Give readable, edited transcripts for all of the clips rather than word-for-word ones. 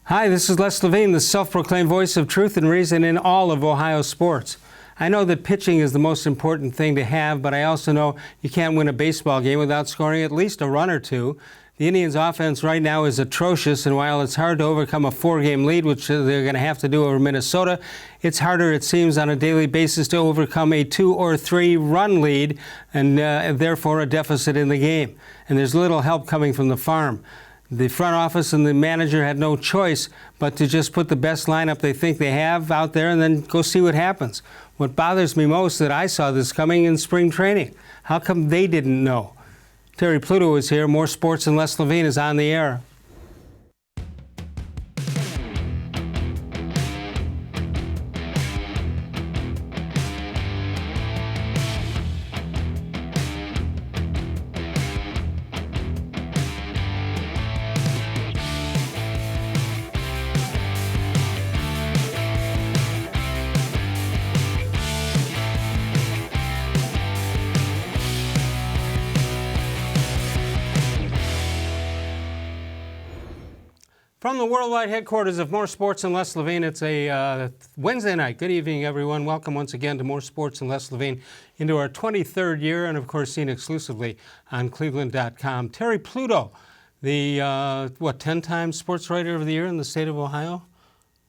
Hi, this is Les Levine, the self-proclaimed voice of truth and reason in all of Ohio sports. I know that pitching is the most important thing to have, but I also know you can't win a baseball game without scoring at least a run or two. The Indians' offense right now is atrocious, and while it's hard to overcome a 4-game lead, which they're going to have to do over Minnesota, it's harder, it seems, on a daily basis to overcome a 2- or 3-run lead and therefore a deficit in the game. And there's little help coming from the farm. The front office and the manager had no choice but to just put the best lineup they think they have out there and then go see what happens. What bothers me most is that I saw this coming in spring training. How come they didn't know? Terry-Pluto is here. More Sports and Les Levine is on the air. From the worldwide headquarters of More Sports and Les Levine, it's a Wednesday night. Good evening, everyone. Welcome once again to More Sports and Les Levine into our 23rd year, and of course seen exclusively on cleveland.com. Terry-Pluto, the 10-time sports writer of the year in the state of Ohio,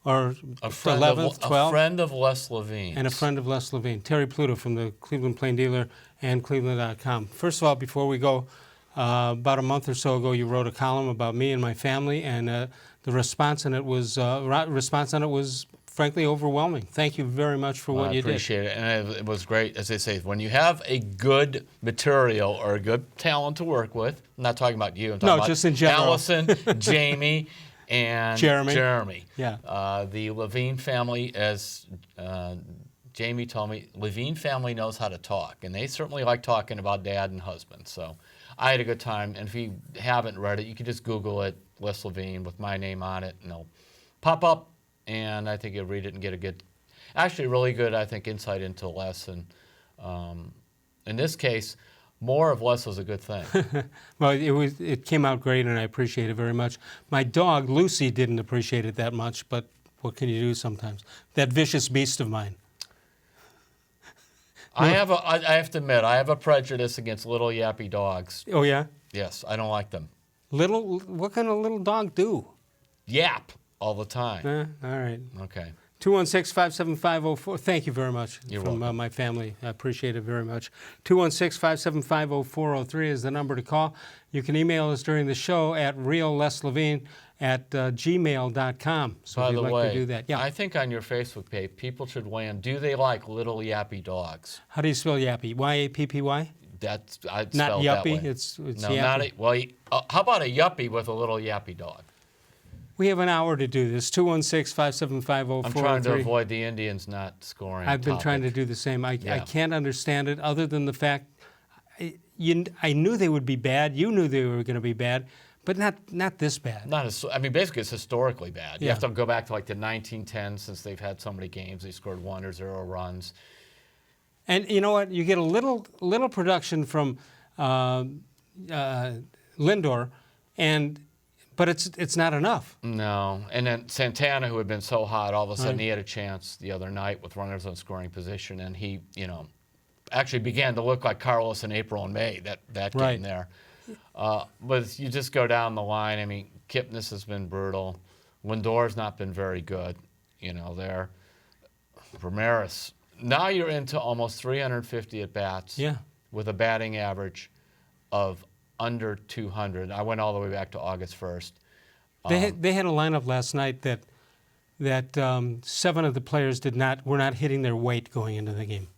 or 11th, 12th, a friend of Les Levine, and a friend of Les Levine. Terry-Pluto from the Cleveland Plain Dealer and cleveland.com. First of all, before we go. About a month or so ago, you wrote a column about me and my family, and the response on it was frankly overwhelming. Thank you very much for what you did. I appreciate it, and it was great. As they say, when you have a good material or a good talent to work with, I'm not talking about you. I'm talking about just in general. Allison, Jamie, and Jeremy. Yeah. The Levine family, as Jamie told me, Levine family knows how to talk, and they certainly like talking about dad and husband. So I had a good time, and if you haven't read it, you can just Google it, Les Levine, with my name on it, and it'll pop up, and I think you'll read it and get a good, actually really good, I think, insight into Les. And in this case, more of Les was a good thing. Well, it came out great, and I appreciate it very much. My dog, Lucy, didn't appreciate it that much, but what can you do sometimes? That vicious beast of mine. I have to admit, I have a prejudice against little yappy dogs. Oh, yeah? Yes, I don't like them. What can a little dog do? Yap all the time. All right. Okay. 216-575-04. Thank you very much. You're from welcome. My family. I appreciate it very much. 216-575-0403 is the number to call. You can email us during the show at reallesLevine@gmail.com. So By if you'd the like way, to do that. Yeah. I think on your Facebook page, people should weigh in. Do they like little yappy dogs? How do you spell yappy? Y-A-P-P-Y? I'd Not spell yuppie. that way. It's no, yappy. not a, well. How about a yuppie with a little yappy dog? We have an hour to do this. 216-575-0403. I'm trying to avoid the Indians not scoring. I've been trying to do the same. I can't understand it other than the fact I knew they would be bad. You knew they were going to be bad, but not this bad. Basically, it's historically bad. You Yeah. have to go back to like the 1910s since they've had so many games. They scored 1 or 0 runs. And you know what? You get a little production from Lindor, but it's not enough. No, and then Santana, who had been so hot, all of a sudden he had a chance the other night with runners on scoring position, and he, actually began to look like Carlos in April and May, that game there. But you just go down the line. I mean, Kipnis has been brutal. Lindor's not been very good, there. Ramirez. Now you're into almost 350 at-bats with a batting average of under 200. I went all the way back to August 1st. They had a lineup last night that 7 of the players were not hitting their weight going into the game.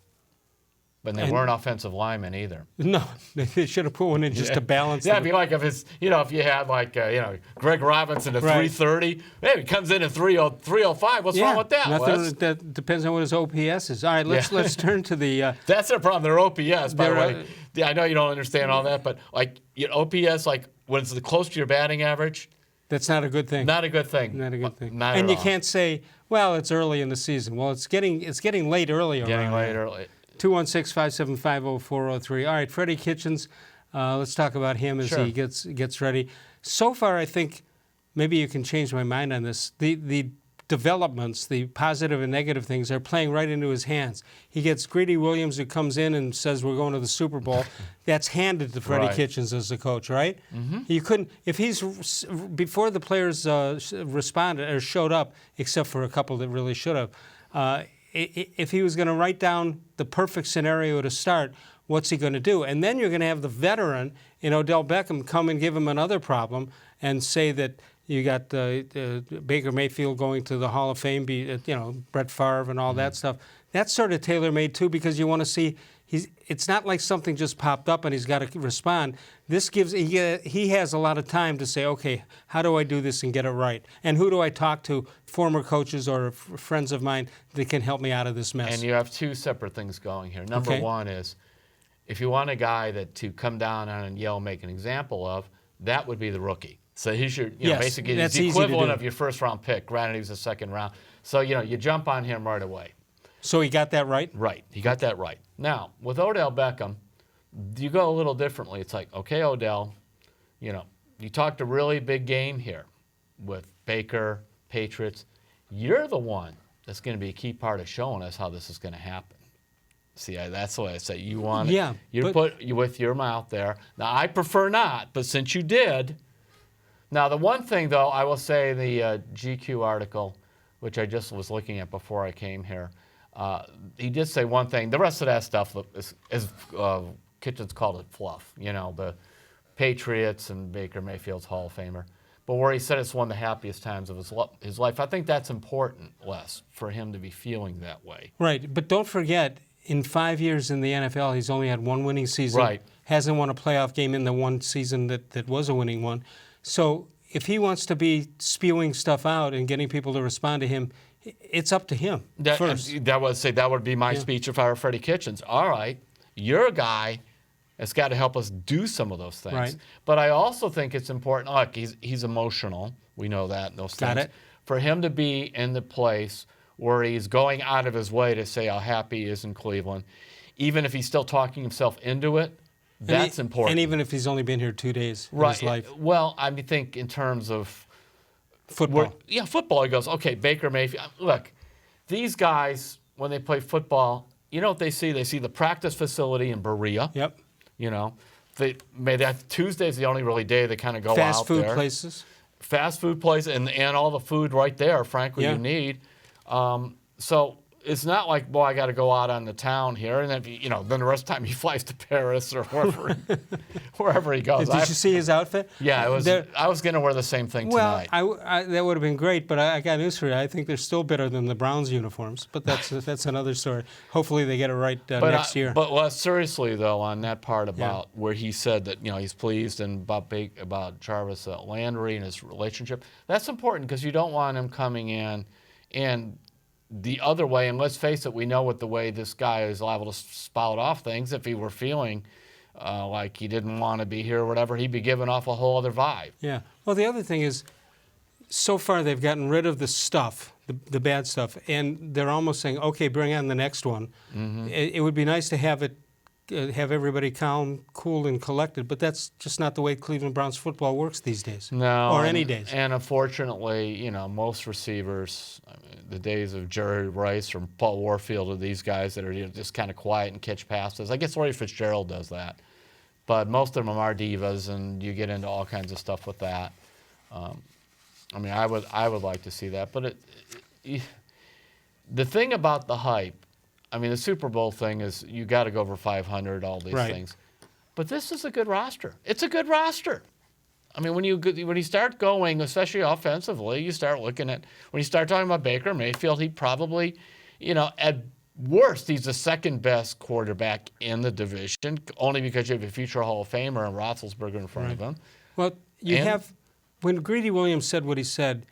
But they weren't offensive linemen either. No, they should have put one in just to balance. Yeah, it'd be like if you had like Greg Robinson at 330, hey, he comes in at 305. What's wrong with that? That depends on what his OPS is. All right, let's turn to the. That's their problem. Their OPS, by the way. I know you don't understand all that, but like OPS, like when it's close to your batting average. That's not a good thing. Not a good thing. Not a good thing. Not and at you all. can't say, well, it's early in the season. Well, it's getting late early. Getting late early. 216-575-0403. All right, Freddie Kitchens. Let's talk about him as he gets ready. So far, I think maybe you can change my mind on this. The developments, the positive and negative things, are playing right into his hands. He gets Greedy Williams, who comes in and says we're going to the Super Bowl. That's handed to Freddie Kitchens as the coach, right? You couldn't, if he's before the players responded or showed up, except for a couple that really should have. If he was going to write down the perfect scenario to start, what's he going to do? And then you're going to have the veteran in Odell Beckham come and give him another problem and say that you got Baker-Mayfield going to the Hall of Fame, Brett Favre and all that stuff. That's sort of tailor-made, too, because you want to see it's not like something just popped up and he's got to respond. This gives he has a lot of time to say, okay, how do I do this and get it right? And who do I talk to, former coaches or friends of mine, that can help me out of this mess? And you have two separate things going here. Number one is, if you want a guy to come down on and yell, make an example of, that would be the rookie. So he's your, basically he's the equivalent of your first-round pick. Granted, he was a second round. So, you jump on him right away. So he got that right? Right. He got that right. Now, with Odell Beckham, you go a little differently. It's like, okay, Odell, you talked a really big game here with Baker, Patriots. You're the one that's going to be a key part of showing us how this is going to happen. See, that's the way I say. You want it. You put you with your mouth there. Now, I prefer not, but since you did. Now, the one thing, though, I will say the GQ article, which I just was looking at before I came here, he did say one thing. The rest of that stuff is Kitchens called it fluff, the Patriots and Baker-Mayfield's Hall of Famer. But where he said it's one of the happiest times of his life, I think that's important, Les, for him to be feeling that way. Right, but don't forget, in 5 years in the NFL, he's only had one winning season. Right. Hasn't won a playoff game in the one season that was a winning one. So if he wants to be spewing stuff out and getting people to respond to him, it's up to him first. That would be my speech if I were Freddie Kitchens. All right, you're a guy that's got to help us do some of those things. Right. But I also think it's important. Look, he's emotional. We know that. Those things. Got it. For him to be in the place where he's going out of his way to say how happy he is in Cleveland, even if he's still talking himself into it, that's important. And even if he's only been here 2 days in his life. Well, I think in terms of football. Football, he goes, okay, Baker Mayfield. Look, these guys, when they play football, you know what they see? They see the practice facility in Berea. Yep. Tuesday's the only really day they kind of go Fast out there. food places. Fast food places and all the food right there, frankly, you need. So it's not like, boy, I got to go out on the town here, and then then the rest of the time he flies to Paris or wherever he goes. Did you see his outfit? Yeah, I was going to wear the same thing tonight. Well, that would have been great, but I got news for you. I think they're still better than the Browns uniforms, but that's another story. Hopefully they get it right next year. But seriously, though, on that part about where he said that he's pleased and about Jarvis Landry and his relationship, that's important because you don't want him coming in and the other way, and let's face it, we know what the way this guy is liable to spout off things. If he were feeling like he didn't want to be here or whatever, he'd be giving off a whole other vibe. Yeah. Well, the other thing is, so far they've gotten rid of the stuff, the bad stuff, and they're almost saying, okay, bring on the next one. Mm-hmm. It would be nice to have everybody calm, cool, and collected, but that's just not the way Cleveland Browns football works these days. No. Or any days. And unfortunately, most receivers, the days of Jerry Rice or Paul Warfield, or these guys that are just kind of quiet and catch passes. I guess Larry Fitzgerald does that. But most of them are divas, and you get into all kinds of stuff with that. I would like to see that. But the thing about the hype, the Super Bowl thing is you got to go over 500, all these things. But this is a good roster. It's a good roster. When you start going, especially offensively, you start looking at, when you start talking about Baker Mayfield, he probably, at worst, he's the second best quarterback in the division, only because you have a future Hall of Famer and Roethlisberger in front of him. Well, when Greedy Williams said what he said,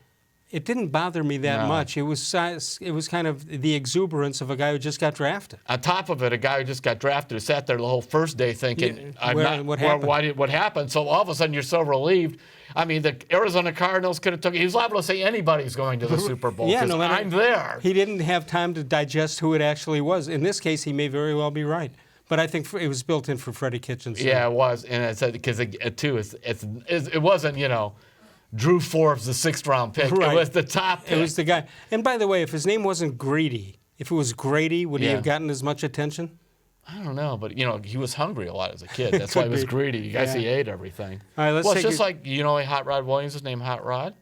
it didn't bother me that much. It was kind of the exuberance of a guy who just got drafted. On top of it, a guy who just got drafted who sat there the whole first day thinking, what happened? What happened? So all of a sudden you're so relieved. The Arizona Cardinals could have took it. He was liable to say anybody's going to the Super Bowl because I'm there. He didn't have time to digest who it actually was. In this case, he may very well be right. But I think it was built in for Freddie Kitchens. Yeah, it was. And I said, because it wasn't, Drew Forbes, the 6th-round pick. Right. It was the top pick. It was the guy. And by the way, if his name wasn't Greedy, if it was Grady, would he Yeah. have gotten as much attention? I don't know, but he was hungry a lot as a kid. That's why he was greedy. You guys, he ate everything. All right, let's it's take just like Hot Rod Williams is named Hot Rod.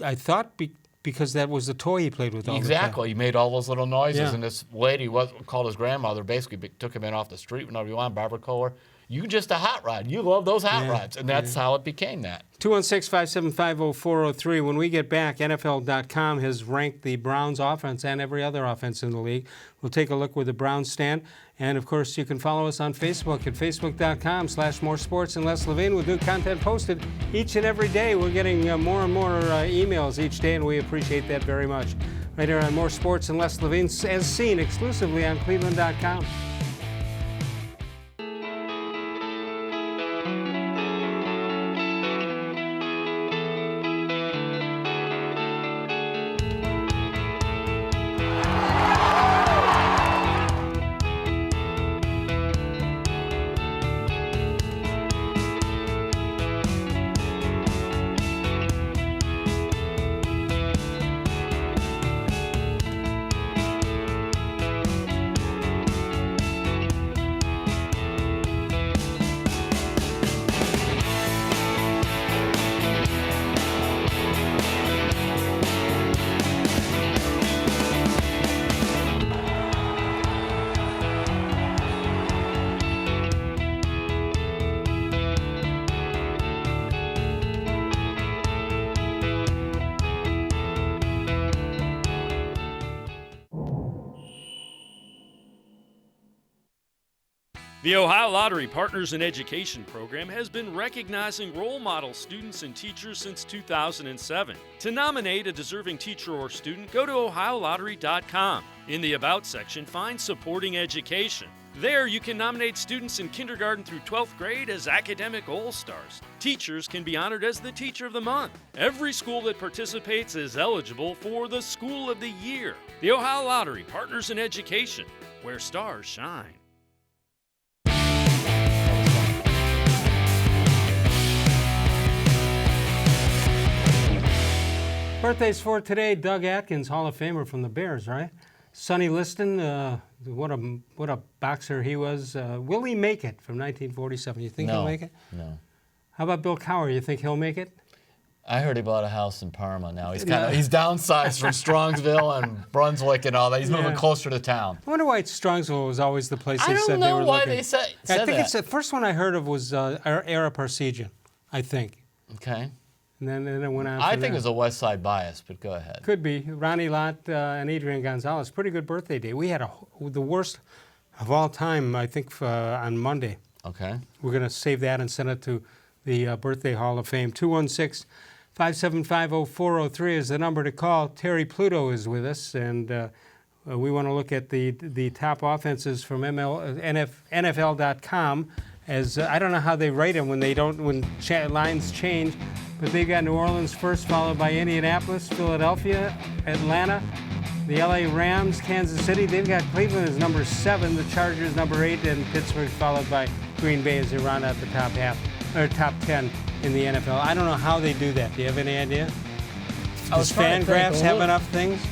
I thought because that was the toy he played with all Exactly. He made all those little noises, Yeah. and this lady called his grandmother. Basically, took him in off the street whenever you want. Barbara Kohler, you just a hot rod. You love those hot rods, and that's how it became that. 216-575-0403. When we get back, NFL.com has ranked the Browns offense and every other offense in the league. We'll take a look where the Browns stand. And, of course, you can follow us on Facebook at facebook.com/more-sports-and-les-levine with new content posted each and every day. We're getting more and more emails each day, and we appreciate that very much. Right here on More Sports and Les Levine, as seen exclusively on cleveland.com. The Ohio Lottery Partners in Education program has been recognizing role model students and teachers since 2007. To nominate a deserving teacher or student, go to ohiolottery.com. In the About section, find Supporting Education. There, you can nominate students in kindergarten through 12th grade as academic all-stars. Teachers can be honored as the Teacher of the Month. Every school that participates is eligible for the School of the Year. The Ohio Lottery Partners in Education, where stars shine. Birthdays for today, Doug Atkins, Hall of Famer from the Bears, right? Sonny Liston, what a boxer he was. Will he make it from 1947? You think he'll make it? No. How about Bill Cowher? You think he'll make it? I heard he bought a house in Parma now. He's downsized from Strongsville and Brunswick and all that. He's moving closer to town. I wonder why Strongsville was always the place they said they were looking. I don't know why they said I think that. it's the first one I heard of was Ara Parsegian, I think. Okay. And then it went on. I think it was a West Side bias, but go ahead. Could be. Ronnie Lott and Adrian Gonzalez. Pretty good birthday day. We had the worst of all time, I think, on Monday. Okay. We're going to save that and send it to the Birthday Hall of Fame. 216-575-0403 is the number to call. Terry-Pluto is with us, and we want to look at the top offenses from NFL.com. As I don't know how they rate them when lines change, but they've got New Orleans first, followed by Indianapolis, Philadelphia, Atlanta, the LA Rams, Kansas City. They've got Cleveland as number 7, the Chargers number 8, and Pittsburgh followed by Green Bay as they round out the top 10 in the NFL. I don't know how they do that. Do you have any idea? Does Fangraphs have enough things?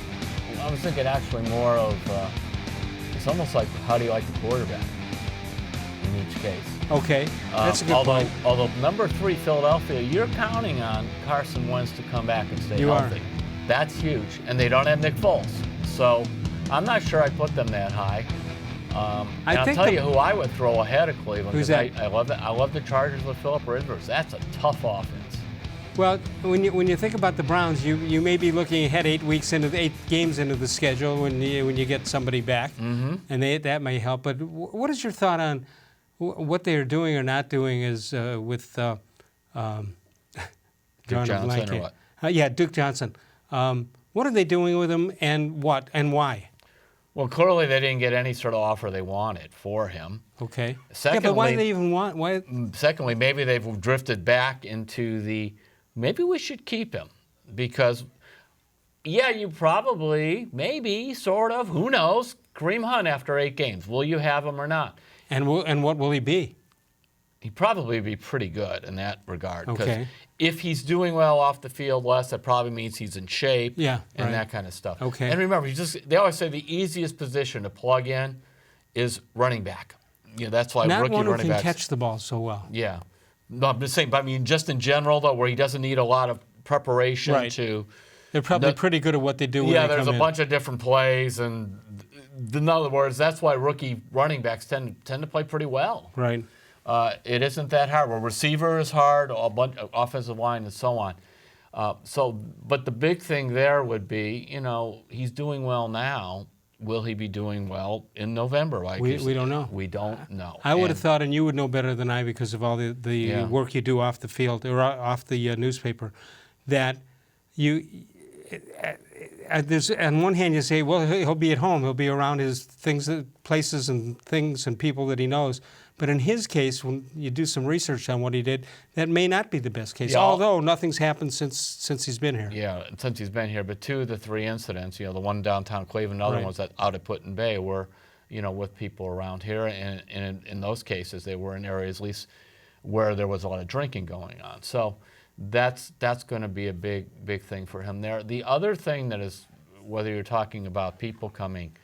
I was thinking actually more of it's almost like how do you like the quarterback in each case. Okay, that's a good point. Although number 3, Philadelphia, you're counting on Carson Wentz to come back and stay healthy. That's huge, and they don't have Nick Foles, so I'm not sure I'd put them that high. I'll tell you who I would throw ahead of Cleveland. Who's that? I love the Chargers with Phillip Rivers. That's a tough offense. Well, when you think about the Browns, you may be looking ahead 8 games into the schedule when you get somebody back, and that may help. But what is your thought on what they are doing or not doing is with Duke Johnson or what? Duke Johnson. What are they doing with him, and why? Well, clearly they didn't get any sort of offer they wanted for him. Okay. Secondly, but why do they even want? Why? Secondly, maybe they've drifted back into maybe we should keep him because, you probably, maybe, sort of, who knows, Kareem-Hunt after 8 games. Will you have him or not? And what will he be? he'd probably be pretty good in that regard. Okay. If he's doing well off the field, Les, that probably means he's in shape. Yeah, and right. that kind of stuff. Okay. And remember, they always say the easiest position to plug in is running back. That's why Not rookie one who running can backs. catch the ball so well. Yeah. No, I'm just saying, but I mean, just in general, though, where he doesn't need a lot of preparation Right. to. They're probably pretty good at what they do when Yeah, they there's come a in. bunch of different plays, and in other words, that's why rookie running backs tend to play pretty well. Right. It isn't that hard. Well, receiver is hard, a bunch of offensive line, and so on. But the big thing there would be, he's doing well now. Will he be doing well in November? We don't know. We don't know. I would have thought, and you would know better than I because of all the work you do off the field or off the newspaper, that there's on one hand you say, well, he'll be at home, he'll be around his places and things and people that he knows. But in his case, when you do some research on what he did, that may not be the best case. Yeah, although nothing's happened since he's been here. Yeah, since he's been here. But 2 of the 3 incidents, the one downtown Cleveland, the other Right. ones out at Put-in Bay were, with people around here. And in those cases, they were in areas at least where there was a lot of drinking going on. So that's going to be a big thing for him there. The other thing that is, whether you're talking about people coming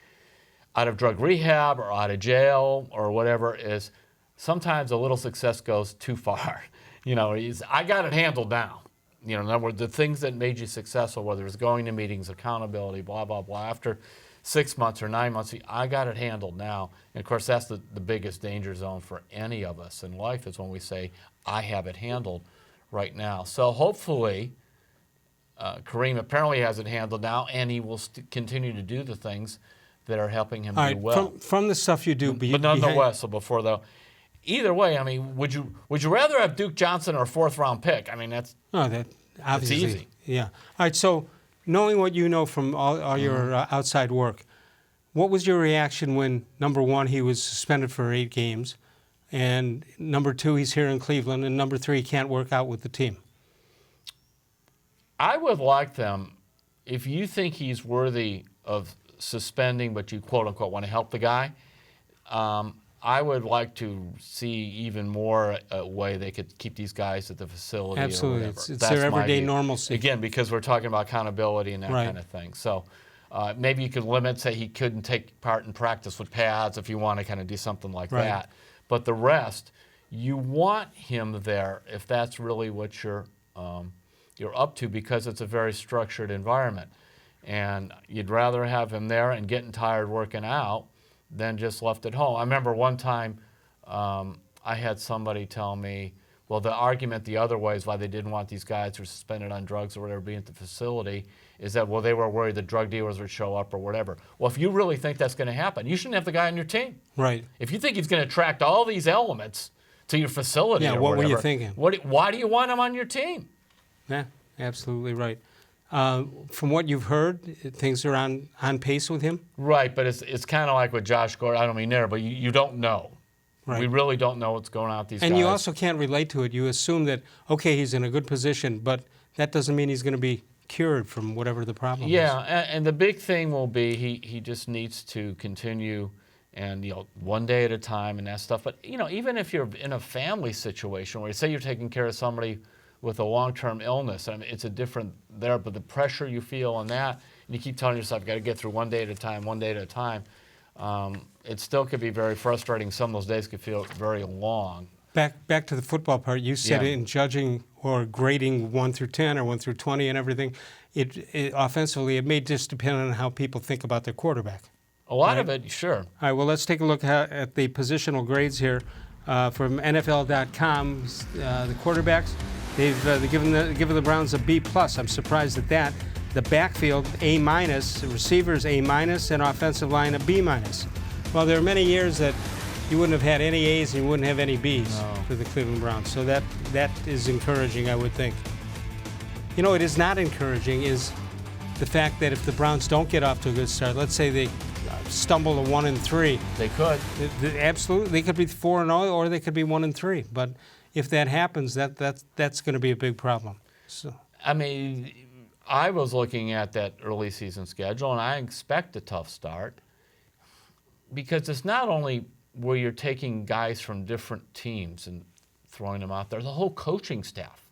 out of drug rehab or out of jail or whatever, is sometimes a little success goes too far. I got it handled now. In other words, the things that made you successful, whether it's going to meetings, accountability, blah, blah, blah, after 6 months or 9 months, I got it handled now. And of course, that's the biggest danger zone for any of us in life, is when we say, I have it handled right now. So hopefully, Kareem apparently has it handled now, and he will continue to do the things that are helping him do well. From the stuff you do, But nonetheless, so before though, either way, I mean, would you rather have Duke Johnson or a 4th-round pick? I mean, that's obviously easy. Yeah. All right. So, knowing what you know from all your outside work, what was your reaction when, number 1, he was suspended for 8 games, and number 2, he's here in Cleveland, and number 3, he can't work out with the team? I would like them, if you think he's worthy of suspending, but you quote-unquote want to help the guy, I would like to see even more a way they could keep these guys at the facility. Absolutely. Or whatever. It's their everyday normalcy. Again, because we're talking about accountability and that Right. kind of thing. So maybe you could limit, say he couldn't take part in practice with pads if you want to kind of do something like Right. that. But the rest, you want him there if that's really what you're up to, because it's a very structured environment. And you'd rather have him there and getting tired working out than just left at home. I remember one time I had somebody tell me, well, the argument the other way is why they didn't want these guys who were suspended on drugs or whatever being at the facility is that, well, they were worried the drug dealers would show up or whatever. Well, if you really think that's going to happen, you shouldn't have the guy on your team. Right. If you think he's going to attract all these elements to your facility or what whatever, were you thinking? Why do you want him on your team? Yeah, absolutely right. From what you've heard, things are on pace with him? Right, but it's kind of like with Josh Gordon. I don't mean there, but you don't know. Right. We really don't know what's going on with these guys. And you also can't relate to it. You assume that, okay, he's in a good position, but that doesn't mean he's going to be cured from whatever the problem is. Yeah, and the big thing will be he just needs to continue and, one day at a time and that stuff. But, even if you're in a family situation where you say you're taking care of somebody with a long-term illness, I mean, it's a different there, but the pressure you feel on that, and you keep telling yourself, got to get through one day at a time, it still could be very frustrating. Some of those days could feel very long. Back to the football part, you said in judging or grading 1 through 10 or 1 through 20 and everything, it offensively, it may just depend on how people think about their quarterback. A lot of it, sure. All right, well, let's take a look at the positional grades here from NFL.com. The quarterbacks, they've given the Browns a B+. I'm surprised at that. The backfield, A-, receivers A-, and offensive line a B-. Well, there are many years that you wouldn't have had any A's and you wouldn't have any B's for the Cleveland Browns. So that is encouraging, I would think. It is not encouraging is the fact that if the Browns don't get off to a good start, let's say they stumble to 1-3. They could. Absolutely. They could be 4-0 or they could be 1-3. But if that happens, that's going to be a big problem. So, I mean, I was looking at that early season schedule, and I expect a tough start because it's not only where you're taking guys from different teams and throwing them out there. The whole coaching staff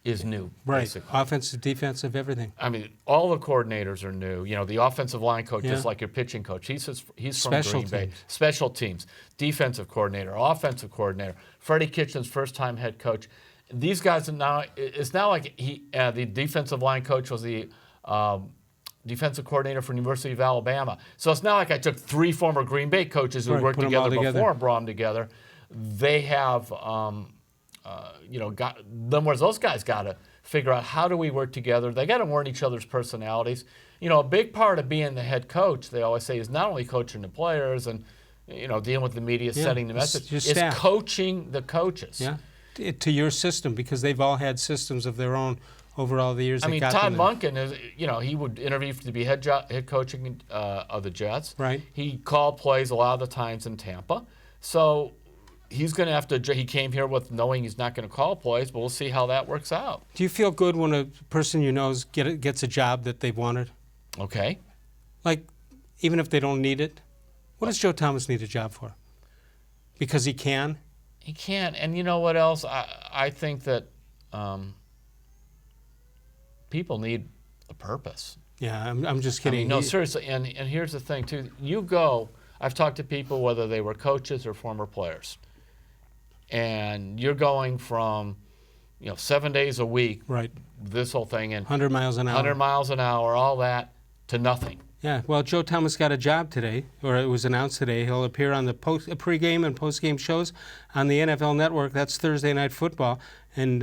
is new, Right. basically. Offensive, defensive, everything. I mean, all the coordinators are new. You know, the offensive line coach is like your pitching coach. He's from Special Green Bay. teams. Special teams, defensive coordinator, offensive coordinator. Freddie Kitchens, first-time head coach. These guys are now. It's now like the defensive line coach was the defensive coordinator for University of Alabama. So it's not like I took 3 former Green Bay coaches who worked together before and brought them together. They have. Those guys got to figure out how do we work together. They got to learn each other's personalities. You know, a big part of being the head coach, they always say, is not only coaching the players and, dealing with the media, setting the message, it's coaching the coaches. Yeah, to your system, because they've all had systems of their own over all the years. I mean, Todd Monken is, he would interview to be head coaching of the Jets. Right. He called plays a lot of the times in Tampa. So he's going to have to. He came here with knowing he's not going to call plays, but we'll see how that works out. Do you feel good when a person you know gets a job that they've wanted? Okay. Like, even if they don't need it? What does Joe Thomas need a job for? Because he can? He can. And you know what else? I think that people need a purpose. Yeah, I'm just kidding. I mean, no, seriously. And here's the thing, too. I've talked to people, whether they were coaches or former players, and you're going from, 7 days a week, right, this whole thing, and 100 miles an hour. 100 miles an hour, all that, to nothing. Yeah, well, Joe Thomas got a job today, or it was announced today. He'll appear on the pregame and postgame shows on the NFL Network. That's Thursday Night Football, and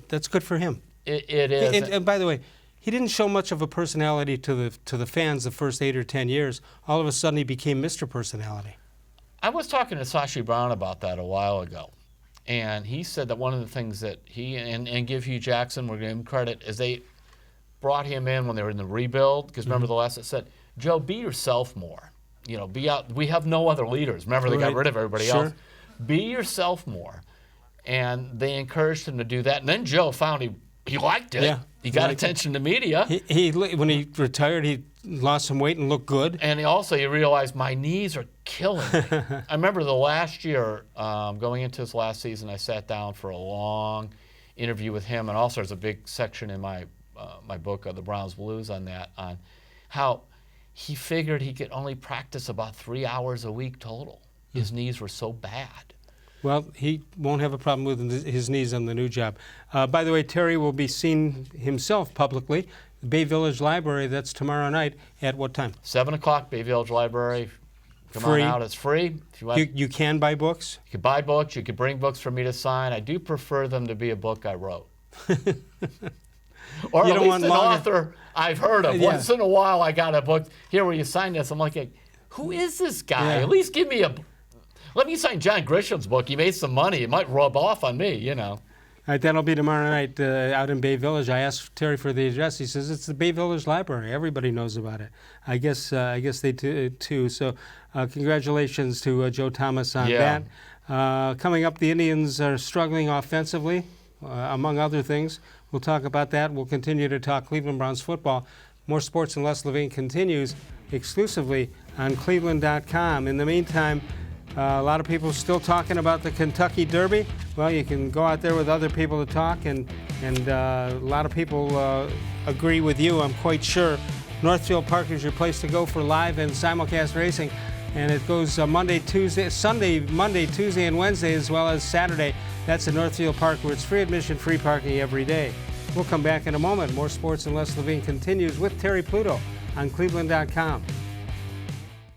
that's good for him. It is. And by the way, he didn't show much of a personality to the fans the first 8 or 10 years. All of a sudden, he became Mr. Personality. I was talking to Sashi Brown about that a while ago, and he said that one of the things that he and give Hugh Jackson, we're giving him credit, is they brought him in when they were in the rebuild. Because remember the last it said, Joe, be yourself more. Be out. We have no other leaders. Remember, they got rid of everybody else. Be yourself more, and they encouraged him to do that. And then Joe found he liked it. Yeah, he got attention to media. He when he retired, he lost some weight and looked good. And he realized my knees are killing me. I remember the last year, going into his last season, I sat down for a long interview with him, and also there's a big section in my book, The Browns Blues, on how he figured he could only practice about 3 hours a week total. His knees were so bad. Well, he won't have a problem with his knees on the new job. By the way, Terry will be seen himself publicly. The Bay Village Library, that's tomorrow night. At what time? 7 o'clock, Bay Village Library. Come on out. It's free. If you want, you can buy books? You can buy books. You can bring books for me to sign. I do prefer them to be a book I wrote. Or at least an author I've heard of. Yeah. Once in a while, I got a book here where you sign this. I'm like, who is this guy? Yeah. At least give me let me sign John Grisham's book. He made some money. It might rub off on me, All right, that'll be tomorrow night out in Bay Village. I asked Terry for the address. He says it's the Bay Village Library. Everybody knows about it. I guess they do too. So congratulations to Joe Thomas on that. Coming up, the Indians are struggling offensively, among other things. We'll talk about that. We'll continue to talk Cleveland Browns football. More Sports and Les Levine continues exclusively on cleveland.com. In the meantime, a lot of people still talking about the Kentucky Derby. Well, you can go out there with other people to talk, and a lot of people agree with you, I'm quite sure. Northfield Park is your place to go for live and simulcast racing, and it goes Monday, Tuesday, and Wednesday, as well as Saturday. That's at Northfield Park, where it's free admission, free parking every day. We'll come back in a moment. More Sports and Les Levine continues with Terry-Pluto on cleveland.com.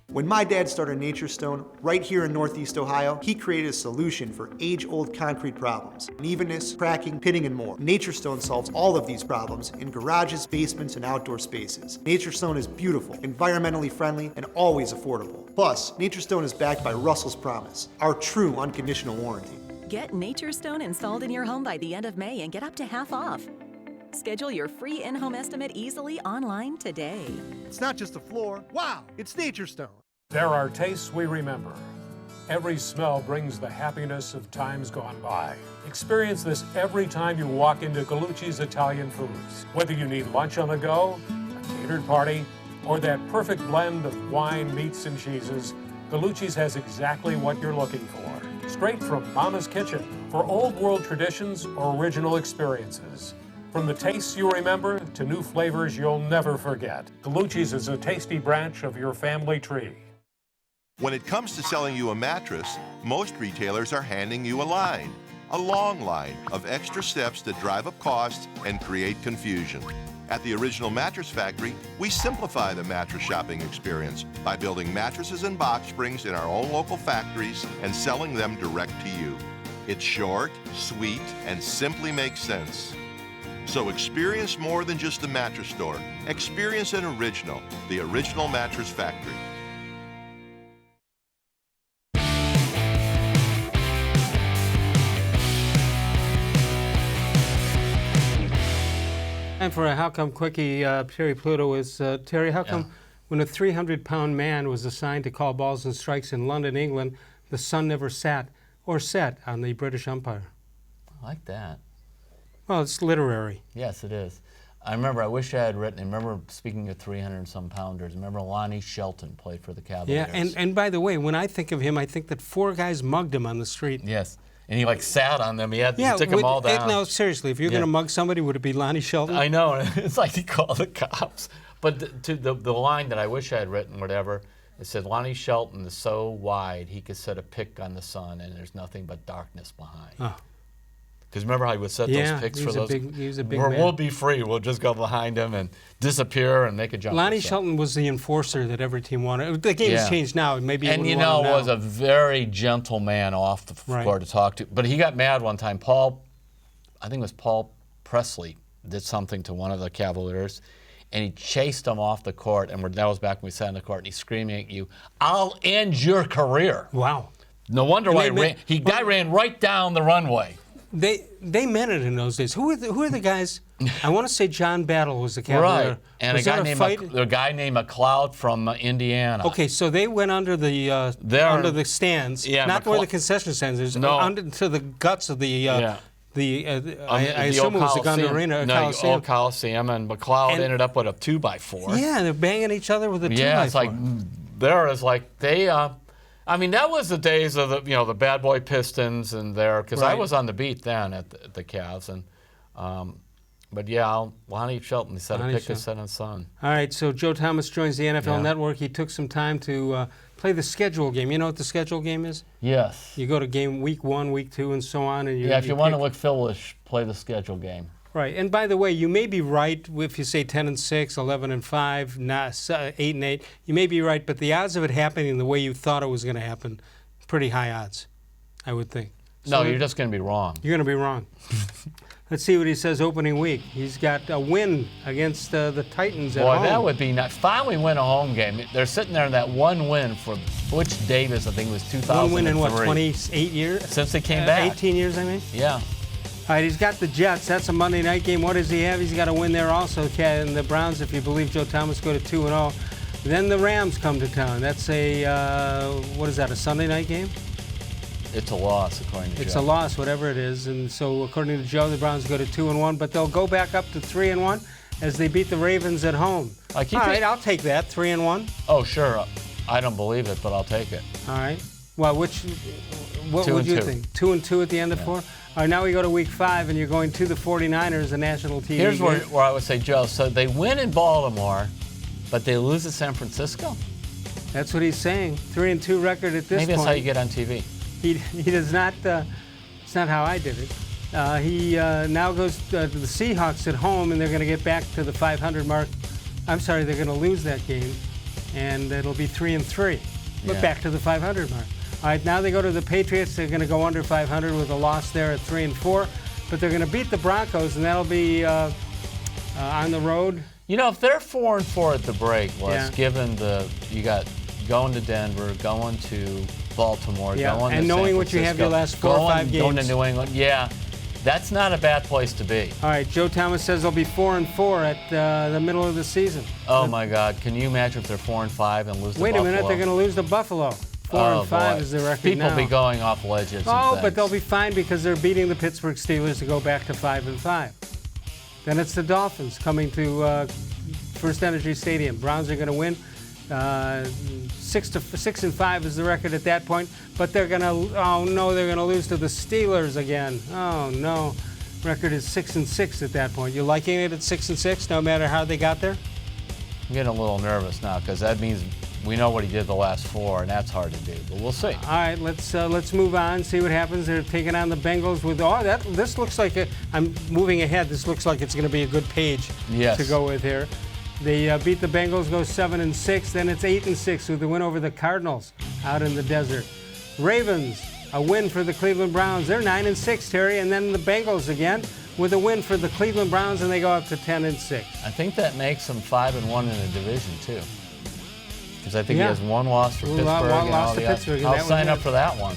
When my dad started Nature Stone right here in Northeast Ohio, he created a solution for age-old concrete problems. Unevenness, cracking, pitting, and more. Nature Stone solves all of these problems in garages, basements, and outdoor spaces. Nature Stone is beautiful, environmentally friendly, and always affordable. Plus, Nature Stone is backed by Russell's Promise, our true unconditional warranty. Get Nature Stone installed in your home by the end of May and get up to half off. Schedule your free in-home estimate easily online today. It's not just a floor. Wow, it's Nature Stone. There are tastes we remember. Every smell brings the happiness of times gone by. Experience this every time you walk into Gallucci's Italian Foods. Whether you need lunch on the go, a catered party, or that perfect blend of wine, meats, and cheeses, Gallucci's has exactly what you're looking for. straight from Mama's Kitchen for old world traditions or original experiences. From the tastes you remember to new flavors you'll never forget, Gallucci's is a tasty branch of your family tree. When it comes to selling you a mattress, most retailers are handing you a long line of extra steps that drive up costs and create confusion. At the Original Mattress Factory, we simplify the mattress shopping experience by building mattresses and box springs in our own local factories and selling them direct to you. It's short, sweet, and simply makes sense. So experience more than just a mattress store. Experience an original, the Original Mattress Factory. Time for a How Come Quickie. Terry-Pluto is, Terry, how come when a 300-pound man was assigned to call balls and strikes in London, England, the sun never sat or set on the British umpire? I like that. Well, it's literary. Yes, it is. I wish I had written, I remember speaking of 300-some pounders, I remember Lonnie Shelton played for the Cavaliers. Yeah, and by the way, when I think of him, I think that 4 guys mugged him on the street. Yes. And he sat on them. He had to stick them all down. No, seriously, if you're going to mug somebody, would it be Lonnie Shelton? I know. It's like he called the cops. But to the line that I wish I had written, whatever, it said, Lonnie Shelton is so wide he could set a pick on the sun and there's nothing but darkness behind. Oh. Because remember how he would set those picks for those? He was a big man. We'll be free. We'll just go behind him and disappear and make a jump. Lonnie Shelton was the enforcer that every team wanted. The game's changed now. Maybe was a very gentle man off the floor to talk to. But he got mad one time. I think it was Paul Presley, did something to one of the Cavaliers, and he chased him off the court. And that was back when we sat in the court, and he's screaming at you, "I'll end your career." Wow. No wonder why guy ran right down the runway. They meant it in those days. Who are the guys? I want to say John Battle was the Cavalier. Right, and was a guy named McLeod from Indiana. Okay, so they went under the stands, not where the concession stands is, under to the guts of the. I assume it was the Gunda Arena, the old Coliseum, and McLeod ended up with a 2x4. Yeah, they're banging each other with a 2x4. Yeah, it's they. That was the days of the bad boy Pistons and because I was on the beat then at the Cavs Lonnie Shelton set a pick to set on Sun. All right, so Joe Thomas joins the NFL Network. He took some time to play the schedule game. You know what the schedule game is? Yes. You go to game week 1, week 2, and so on. And if you want to look foolish, play the schedule game. Right, and by the way, you may be right if you say 10-6, 11-5, 8-8. You may be right, but the odds of it happening the way you thought it was going to happen, pretty high odds, I would think. So you're just going to be wrong. You're going to be wrong. Let's see what he says opening week. He's got a win against the Titans at home. Boy, that would be nice. Finally win a home game. They're sitting there in that one win for Butch Davis, I think it was 2003. One win in what, 28 years? Since they came back. 18 years, I mean? Yeah. All right, he's got the Jets. That's a Monday night game. What does he have? He's got a win there also. And the Browns, if you believe Joe Thomas, go to 2-0. Then the Rams come to town. That's a Sunday night game? It's a loss, according to Joe. It's a loss, whatever it is. And so, according to Joe, the Browns go to 2-1, but they'll go back up to 3-1 as they beat the Ravens at home. All right, I'll take that, 3-1. Oh, sure. I don't believe it, but I'll take it. All right. Well, what would you think? 2-2 at the end of 4? All right, now we go to week 5, and you're going to the 49ers, the national TV. Here's where I would say, Joe, so they win in Baltimore, but they lose at San Francisco? That's what he's saying. 3-2 record at this point. Maybe that's how you get on TV. He does not, it's not how I did it. He now goes to the Seahawks at home, and they're going to get back to the 500 mark. I'm sorry, they're going to lose that game, and it'll be 3-3. But back to the 500 mark. All right, now they go to the Patriots. They're going to go under 500 with a loss there at 3-4. But they're going to beat the Broncos, and that'll be on the road. If they're 4-4 at the break, given you got going to Denver, going to Baltimore, going and to knowing San what you have Francisco, your last 4 or 5 games. Going to New England, that's not a bad place to be. All right, Joe Thomas says they'll be 4-4 at the middle of the season. Oh my God! Can you imagine if they're 4-5 and lose to Buffalo? Wait a minute, they're going to lose to Buffalo. 4-5 is the record People now. be going off ledges. But they'll be fine because they're beating the Pittsburgh Steelers to go back to 5-5. Then it's the Dolphins coming to First Energy Stadium. Browns are going to win. 6-5 is the record at that point. But they're gonna, oh no, they're gonna lose to the Steelers again. Oh no, record is 6-6 at that point. You liking it at 6-6, no matter how they got there? I'm getting a little nervous now because that means we know what he did the last 4, and that's hard to do. But we'll see. All right, let's move on. See what happens. They're taking on the Bengals with this looks like I'm moving ahead. This looks like it's going to be a good page to go with here. They beat the Bengals, go 7-6. Then it's 8-6 with the win over the Cardinals out in the desert. Ravens, a win for the Cleveland Browns. They're 9-6, Terry, and then the Bengals again with a win for the Cleveland Browns, and they go up to 10-6. I think that makes them 5-1 in the division too, because I think he has one loss for Pittsburgh. Lost to Pittsburgh. I'll sign up for that one.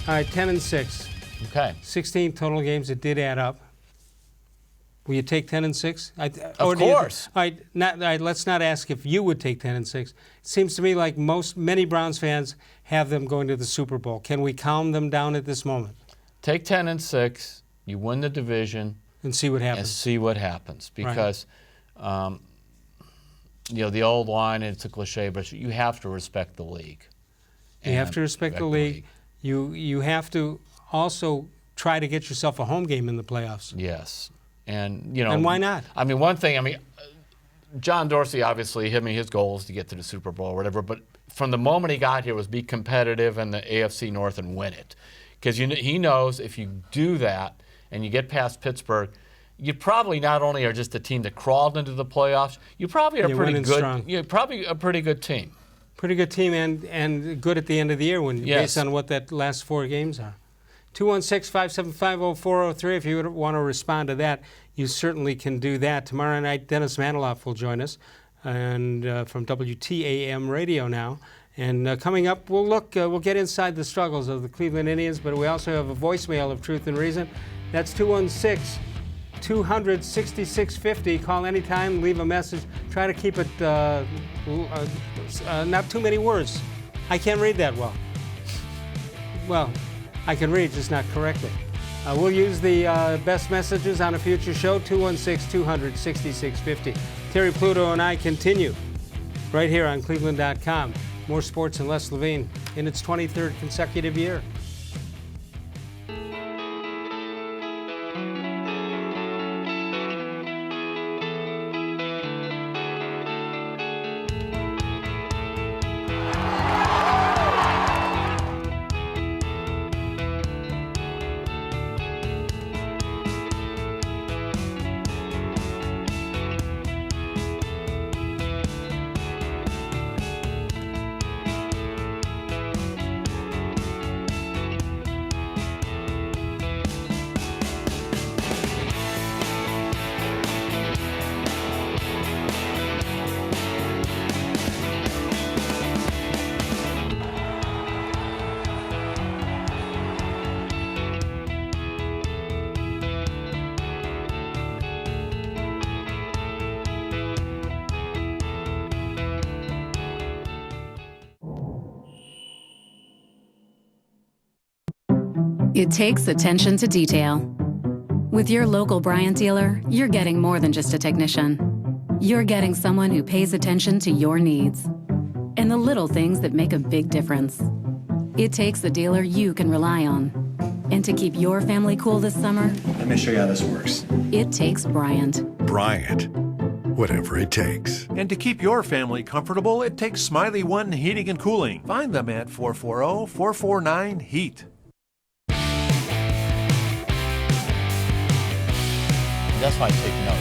All right, 10-6. Okay. 16 total games. It did add up. Will you take 10-6? Of course. All right, let's not ask if you would take 10-6. It seems to me like many Browns fans have them going to the Super Bowl. Can we calm them down at this moment? Take 10-6. You win the division and see what happens. Because, the old line, it's a cliche, but you have to respect the league. You have to respect the league. You have to also try to get yourself a home game in the playoffs. Yes. And, and why not? I mean, one thing, John Dorsey, obviously, his goal is to get to the Super Bowl or whatever, but from the moment he got here was be competitive in the AFC North and win it. Because he knows if you do that and you get past Pittsburgh, you probably not only are just a team that crawled into the playoffs, you probably are pretty good. Strong. You're probably a pretty good team. Pretty good team and good at the end of the year based on what that last 4 games are. 216-575-0403. If you would want to respond to that, you certainly can do that. Tomorrow night, Dennis Maniloff will join us, and from WTAM Radio now. And coming up, we'll get inside the struggles of the Cleveland Indians, but we also have a voicemail of Truth and Reason. That's 216-200-6650. Call anytime, leave a message. Try to keep it not too many words. I can't read that well. Well, I can read, just not correctly. We'll use the best messages on a future show, 216-200-6650. Terry Pluto and I continue right here on cleveland.com. More Sports and Les Levine in its 23rd consecutive year. It takes attention to detail. With your local Bryant dealer, you're getting more than just a technician. You're getting someone who pays attention to your needs and the little things that make a big difference. It takes a dealer you can rely on. And to keep your family cool this summer, let me show you how this works. It takes Bryant. Bryant, whatever it takes. And to keep your family comfortable, it takes Smiley One Heating and Cooling. Find them at 440-449-HEAT. That's why I take notes.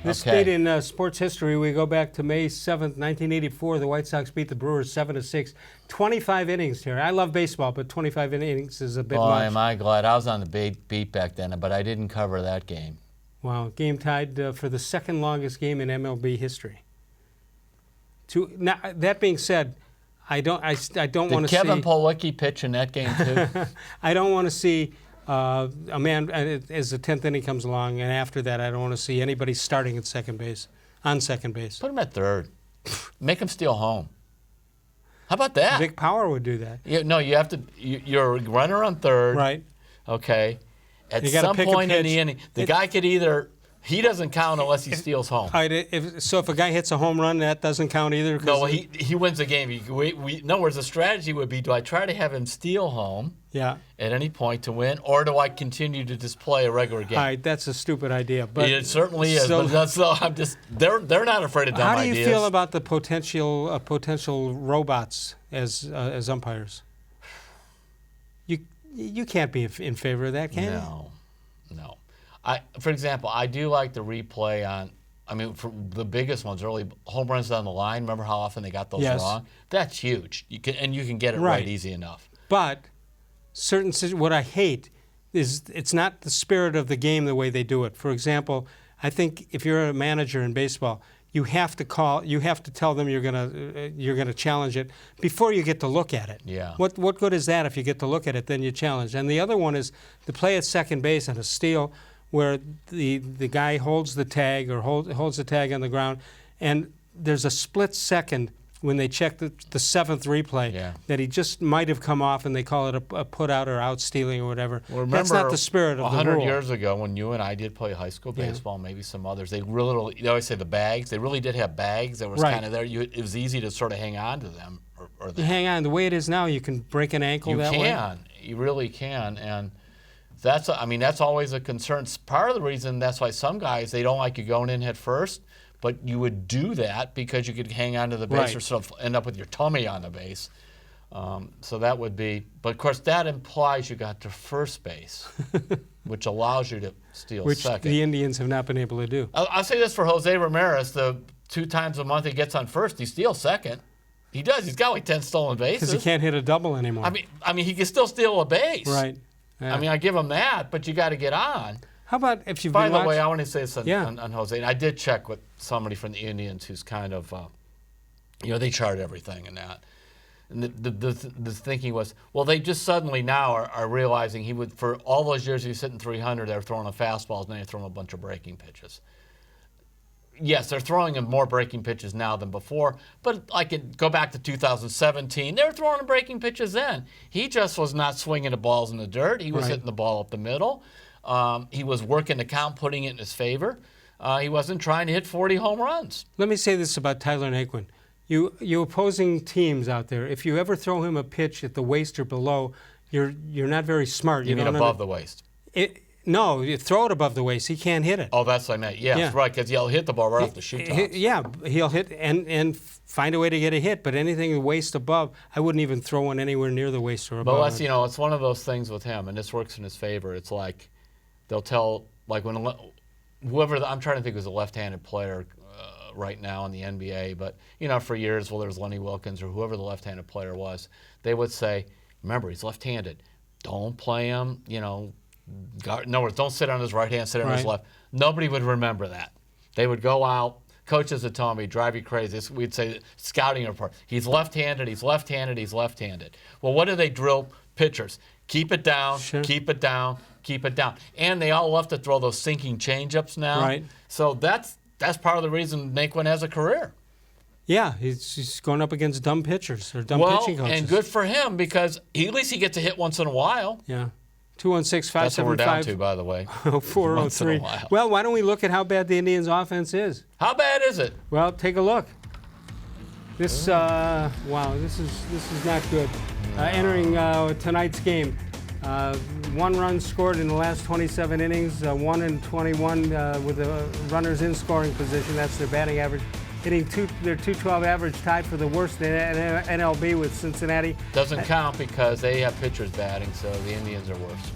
This date in sports history, we go back to May 7th, 1984. The White Sox beat the Brewers 7-6. 25 innings here. I love baseball, but 25 innings is a bit much. Boy, am I glad. I was on the beat back then, but I didn't cover that game. Wow, game tied for the second longest game in MLB history. Now, that being said, I don't want to see... Did Kevin Polwicki pitch in that game too? I don't want to see a man as the 10th inning comes along, and after that, I don't want to see anybody starting at second base, on second base. Put him at third. Make him steal home. How about that? Vic Power would do that. You have to. You're a runner on third. Right. Okay. At some point in the inning, the guy could either He doesn't count unless he steals home. All right, if a guy hits a home run, that doesn't count either? No, he wins the game. In other words, the strategy would be, do I try to have him steal home at any point to win, or do I continue to just play a regular game? All right, that's a stupid idea. But it certainly is. But they're not afraid of dumb ideas. How do you feel about the potential robots as umpires? You can't be in favor of that, can you? No. For example, I do like the replay on, for the biggest ones, early home runs down the line. Remember how often they got those wrong? That's huge. You can get it right easy enough. But what I hate is it's not the spirit of the game the way they do it. For example, I think if you're a manager in baseball, you have to tell them you're gonna challenge it before you get to look at it. Yeah. What good is that if you get to look at it, then you challenge? And the other one is the play at second base on a steal, where the guy holds the tag or holds the tag on the ground, and there's a split second when they check the seventh replay that he just might have come off, and they call it a put out or out stealing or whatever. Well, remember, that's not the spirit of the rule. 100 years ago when you and I did play high school baseball, maybe some others, they always say the bags. They really did have bags that was kind of there. It was easy to sort of hang on to them. You hang on. The way it is now, you can break an ankle that way. You can. You really can. And that's always a concern. Part of the reason that's why some guys, they don't like you going in head first, but you would do that because you could hang on to the base or sort of end up with your tummy on the base. So that would be, but of course that implies you got to first base, which allows you to steal second. Which the Indians have not been able to do. I'll say this for Jose-Ramirez, the 2 times a month he gets on first, he steals second. He does. He's got like 10 stolen bases. Because he can't hit a double anymore. He can still steal a base. Right. Yeah. I give him that, but you got to get on. How about if you've By been the way, I want to say this on Jose. And I did check with somebody from the Indians who's kind of, they chart everything and that. And the thinking was, well, they just suddenly now are realizing he would, for all those years he was hitting 300, they were throwing the fastballs, and then they're throwing a bunch of breaking pitches. Yes, they're throwing him more breaking pitches now than before, but go back to 2017, they were throwing him breaking pitches then. He just was not swinging the balls in the dirt. He was hitting the ball up the middle. He was working the count, putting it in his favor. He wasn't trying to hit 40 home runs. Let me say this about Tyler-Naquin. You opposing teams out there, if you ever throw him a pitch at the waist or below, you're not very smart. You mean above the waist? No, you throw it above the waist. He can't hit it. Oh, that's what I meant. Yeah, right, because he'll hit the ball right off the shoe tops. Yeah, he'll hit and find a way to get a hit, but anything the waist above, I wouldn't even throw one anywhere near the waist or above. But it's one of those things with him, and this works in his favor. It's like they'll tell, when whoever, I'm trying to think who's a left-handed player right now in the NBA, but, for years, there's Lenny Wilkins or whoever the left-handed player was, they would say, remember, he's left-handed. Don't play him, in other words, don't sit on his right hand, sit on his left. Nobody would remember that. They would go out. Coaches would tell me, drive you crazy. We'd say, scouting report, he's left-handed, he's left-handed, he's left-handed. Well, what do they drill pitchers? Keep it down, keep it down, keep it down. And they all love to throw those sinking change-ups now. Right. So that's part of the reason Naquin has a career. Yeah, he's going up against dumb pitchers or dumb pitching coaches. And good for him because at least he gets a hit once in a while. Yeah. 216-575. That's what we're down to, by the way. 403. Well, why don't we look at how bad the Indians' offense is? How bad is it? Well, take a look. This this is not good. Entering tonight's game, 1 run scored in the last 27 innings, 1 in 21 with the runners in scoring position. That's their batting average. Hitting their .212 average, tied for the worst in NLB with Cincinnati. Doesn't count because they have pitchers batting, so the Indians are worse.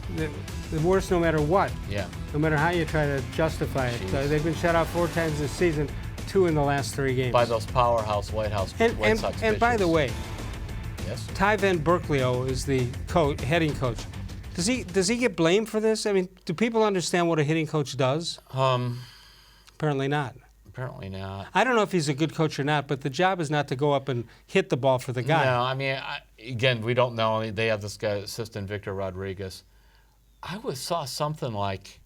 The worst no matter what. Yeah. No matter how you try to justify it. They've been shut out 4 times this season, 2 in the last 3 games. By those powerhouse White Sox pitchers. And by the way, yes, Ty Van Berkeley is the hitting coach. Does he get blamed for this? Do people understand what a hitting coach does? Apparently not. Apparently not. I don't know if he's a good coach or not, but the job is not to go up and hit the ball for the guy. No, again, we don't know. They have this guy, assistant Victor Rodriguez. I saw something like,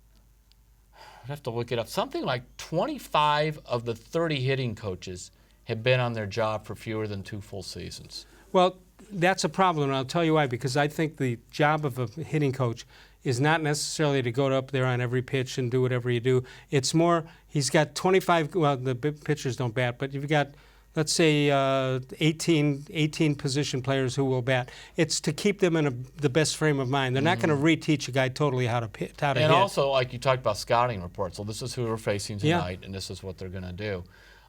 I'd have to look it up, something like 25 of the 30 hitting coaches have been on their job for fewer than 2 full seasons. Well, that's a problem, and I'll tell you why, because I think the job of a hitting coach is not necessarily to go up there on every pitch and do whatever you do. It's more, he's got 25, well, the pitchers don't bat, but you've got, let's say, 18 position players who will bat. It's to keep them in the best frame of mind. They're not going to reteach a guy totally how to hit. And also, like you talked about scouting reports. So this is who we're facing tonight, and this is what they're going to do.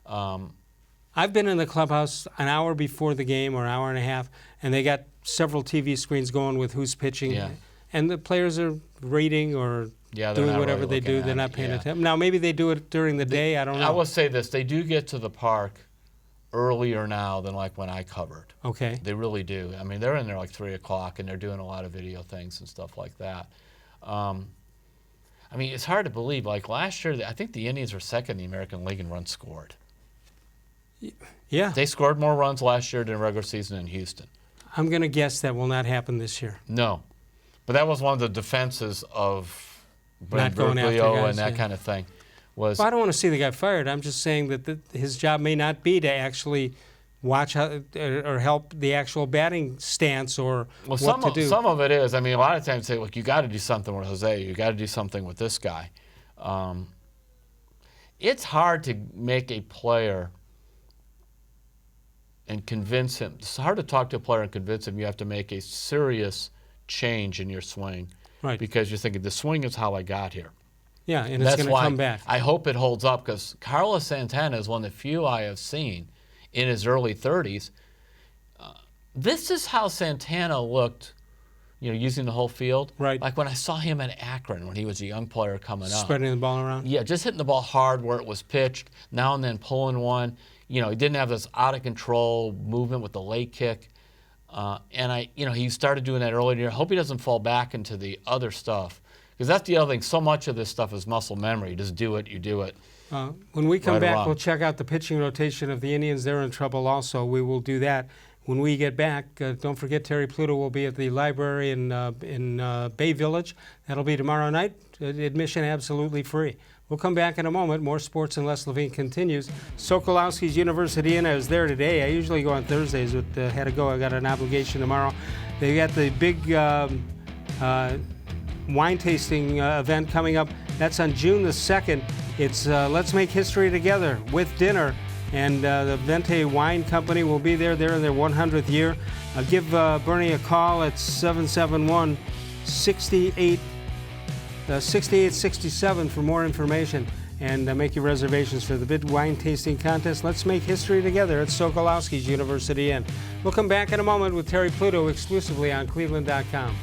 I've been in the clubhouse an hour before the game or an hour and a half, and they got several TV screens going with who's pitching. Yeah. And the players are reading or doing whatever they do. They're not paying attention. Now, maybe they do it during the day. I don't know. I will say this. They do get to the park earlier now than like when I covered. Okay. They really do. I mean, they're in there like 3 o'clock, and they're doing a lot of video things and stuff like that. I mean, it's hard to believe. Like last year, I think the Indians were second in the American League in runs scored. Yeah. They scored more runs last year than regular season in Houston. I'm going to guess that will not happen this year. No. But that was one of the defenses of Not going after Bergoglio guys, and that kind of thing. Was Well, I don't want to see the guy fired. I'm just saying that his job may not be to actually watch how, or help the actual batting stance or what to do. Some of it is. I mean, a lot of times say, look, you got to do something with Jose. You got to do something with this guy. It's hard to make a player and convince him. It's hard to talk to a player and convince him you have to make a serious change in your swing. Right. Because you're thinking, the swing is how I got here. Yeah, and it's going to come back. I hope it holds up, because Carlos-Santana is one of the few I have seen in his early 30s. This is how Santana looked, you know, using the whole field. Right. Like when I saw him in Akron when he was a young player coming up. Spreading the ball around? Yeah, just hitting the ball hard where it was pitched, now and then pulling one. You know, he didn't have this out-of-control movement with the leg kick. And he started doing that earlier in the year. I hope he doesn't fall back into the other stuff, because that's the other thing. So much of this stuff is muscle memory. You just do it, you do it. When we come Right back, along. we'll check out the pitching rotation of the Indians. They're in trouble also. We will do that. When we get back, don't forget Terry-Pluto will be at the library in Bay Village. That'll be tomorrow night. Admission absolutely free. We'll come back in a moment. More Sports and Les Levine continues. Sokolowski's University Inn. I was there today. I usually go on Thursdays, but had to go. I got an obligation tomorrow. They got the big wine tasting event coming up. That's on June the 2nd. It's Let's Make History Together with dinner. And the Vente Wine Company will be there. They're in their 100th year. Give Bernie a call at 771-6867 for more information, and make your reservations for the big wine tasting contest. Let's make history together at Sokolowski's University Inn. We'll come back in a moment with Terry-Pluto exclusively on cleveland.com.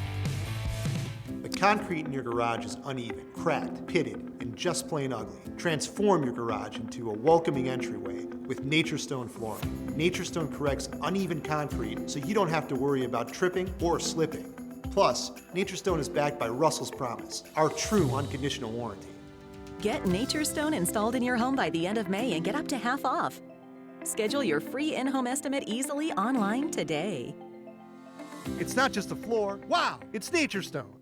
The concrete in your garage is uneven, cracked, pitted, and just plain ugly. Transform your garage into a welcoming entryway with Nature Stone flooring. Nature Stone corrects uneven concrete so you don't have to worry about tripping or slipping. Plus, Nature Stone is backed by Russell's Promise, our true unconditional warranty. Get Nature Stone installed in your home by the end of May and get up to half off. Schedule your free in-home estimate easily online today. It's not just a floor. Wow, it's Nature Stone.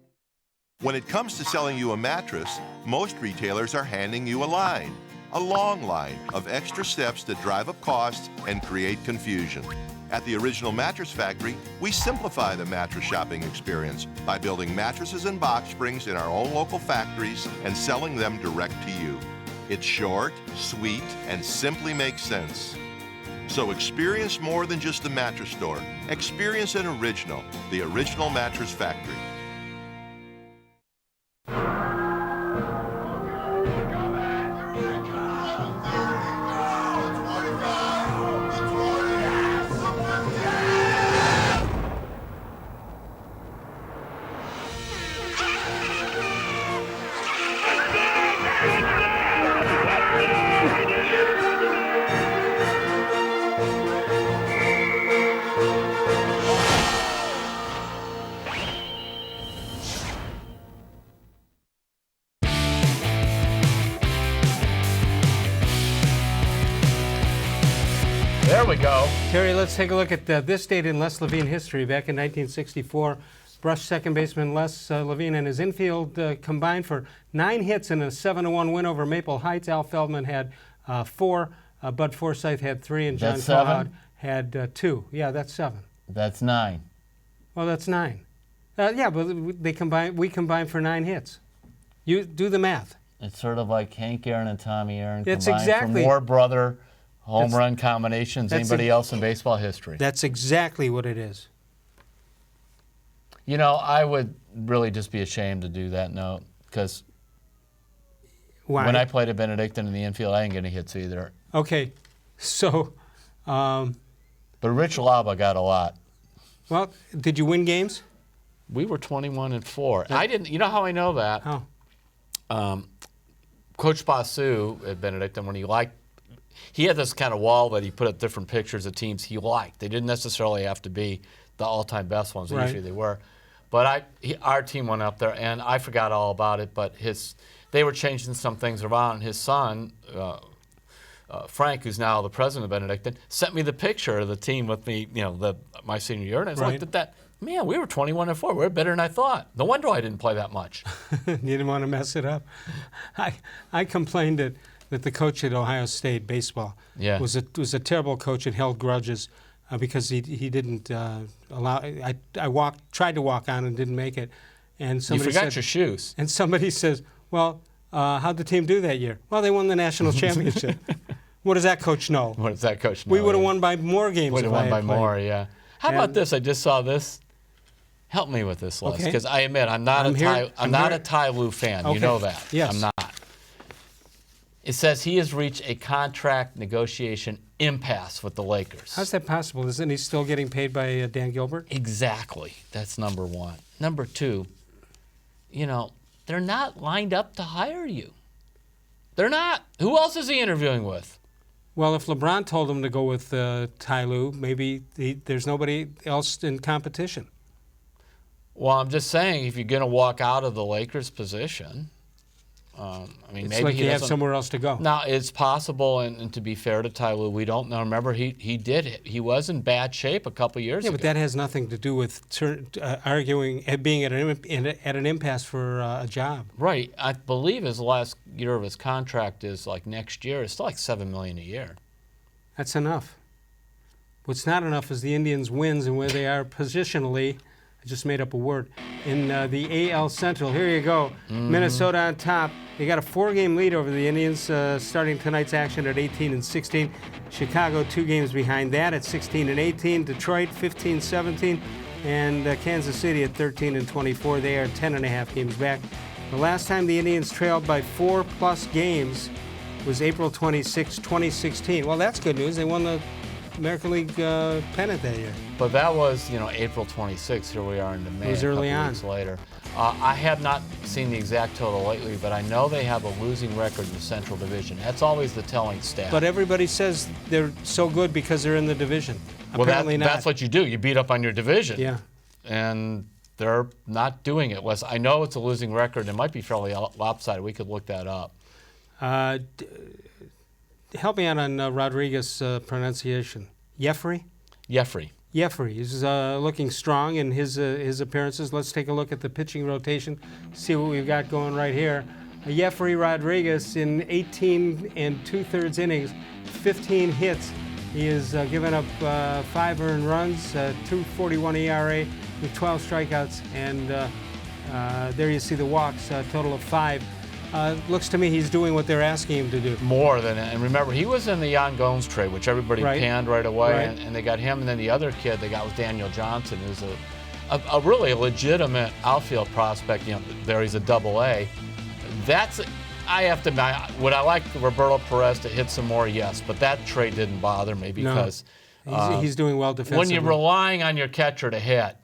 When it comes to selling you a mattress, most retailers are handing you a line. A long line of extra steps that drive up costs and create confusion. At the Original Mattress Factory, we simplify the mattress shopping experience by building mattresses and box springs in our own local factories and selling them direct to you. It's short, sweet, and simply makes sense. So experience more than just the mattress store. Experience an original, the Original Mattress Factory. There we go. Terry, let's take a look at this date in Les Levine history. Back in 1964, Brush second baseman Les Levine and his infield combined for 9 hits and a 7-1 win over Maple Heights. Al Feldman had 4, Bud Forsythe had 3, and John That's Cahad 7? had 2. Yeah, that's 7. That's 9. Well, that's 9. Yeah, but we combined for 9 hits. You do the math. It's sort of like Hank Aaron and Tommy Aaron It's combined exactly- for more brother home run combinations than anybody else in baseball history. That's exactly what it is. You know, I would really just be ashamed to do that note because when I played at Benedictine in the infield, I didn't get any hits either. Okay, so... but Rich Laba got a lot. Well, did you win games? We were 21-4. I didn't. You know how I know that? How? Coach Basu at Benedictine, when he had this kind of wall that he put up different pictures of teams he liked. They didn't necessarily have to be the all-time best ones. Right. Usually they were. But our team went up there, and I forgot all about it. But they were changing some things around. His son, Frank, who's now the president of Benedictine, sent me the picture of the team with me, my senior year, and I looked at that. Man, we were 21-4. We were better than I thought. No wonder I didn't play that much. You didn't want to mess it up. I complained that the coach at Ohio State baseball was a terrible coach and held grudges because he didn't allow. I tried to walk on and didn't make it, and somebody you forgot your shoes. And somebody says, "Well, how'd the team do that year?" Well, they won the national championship. What does that coach know? What does that coach know? We would have won by more games. Would have won by more, yeah. How about this? I just saw this. Help me with this, Les, because I admit I'm not a Ty Lue fan. Okay. You know that. Yes. I'm not. It says he has reached a contract negotiation impasse with the Lakers. How's that possible? Isn't he still getting paid by Dan Gilbert? Exactly. That's number one. Number two, they're not lined up to hire you. They're not. Who else is he interviewing with? Well, if LeBron told him to go with Ty Lue, maybe there's nobody else in competition. Well, I'm just saying, if you're going to walk out of the Lakers' position, It's maybe like he you have doesn't. somewhere else to go. Now, it's possible, and to be fair to Ty Lue, we don't know. Remember, he did it. He was in bad shape a couple years ago. Yeah, but that has nothing to do with arguing, being at an impasse for a job. Right. I believe his last year of his contract is like next year. It's still like $7 million a year. That's enough. What's not enough is the Indians' wins and where they are positionally. I just made up a word. In the AL Central, here you go. Minnesota on top. They got a 4-game lead over the Indians starting tonight's action at 18-16. Chicago 2 games behind that at 16-18. Detroit 15-17. And Kansas City at 13-24. They are 10.5 games back. The last time the Indians trailed by 4+ games was April 26, 2016. Well, that's good news. They won the American League pennant that year. But that was, April 26th. Here we are into May. It was early a couple on. weeks later. I have not seen the exact total lately, but I know they have a losing record in the Central Division. That's always the telling stat. But everybody says they're so good because they're in the division. Well, Apparently not. that's what you do. You beat up on your division. Yeah. And they're not doing it. Les, I know it's a losing record. It might be fairly lopsided. We could look that up. Help me out on Rodriguez' pronunciation. Jeffrey? Jeffrey. He's looking strong in his appearances. Let's take a look at the pitching rotation, see what we've got going right here. Jeffrey Rodriguez in 18 2/3 innings, 15 hits. He has given up 5 earned runs, 2.41 ERA with 12 strikeouts, and there you see the walks, a total of 5. Looks to me he's doing what they're asking him to do. More than it. And remember, he was in the Jan Gomes trade, which everybody panned right away, and they got him. And then the other kid they got was Daniel Johnson, who's a really legitimate outfield prospect. There he's a AA. I have to admit, would I like Roberto Perez to hit some more? Yes, but that trade didn't bother me because he's doing well defensively. When you're relying on your catcher to hit,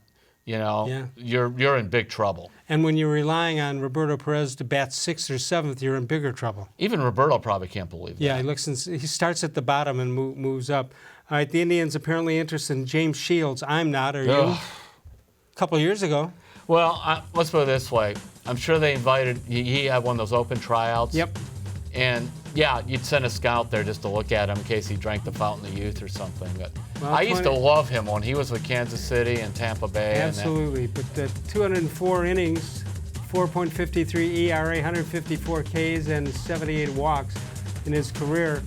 you're in big trouble. And when you're relying on Roberto Perez to bat 6th or 7th, you're in bigger trouble. Even Roberto probably can't believe that. Yeah, he starts at the bottom and moves up. All right, the Indians apparently interested in James Shields. I'm not. Are you? A couple of years ago. Well, let's put it this way. I'm sure they invited. He had one of those open tryouts. Yep. And yeah, you'd send a scout there just to look at him in case he drank the Fountain of Youth or something. But I used to love him when he was with Kansas City and Tampa Bay. Absolutely, but 204 innings, 4.53 ERA, 154 Ks, and 78 walks in his career.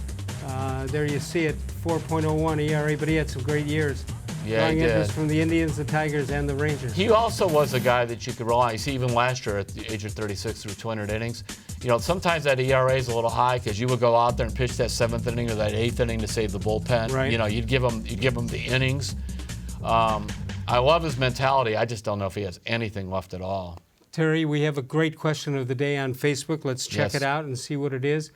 There you see it, 4.01 ERA, but he had some great years. Yeah, Drawing he interest did. from the Indians, the Tigers, and the Rangers. He also was a guy that you could rely on. You see, even last year at the age of 36 through 200 innings, you know, sometimes that ERA is a little high because you would go out there and pitch that 7th inning or that 8th inning to save the bullpen. Right. You know, you'd give him the innings. I love his mentality. I just don't know if he has anything left at all. Terry, we have a great question of the day on Facebook. Let's check it out and see what it is.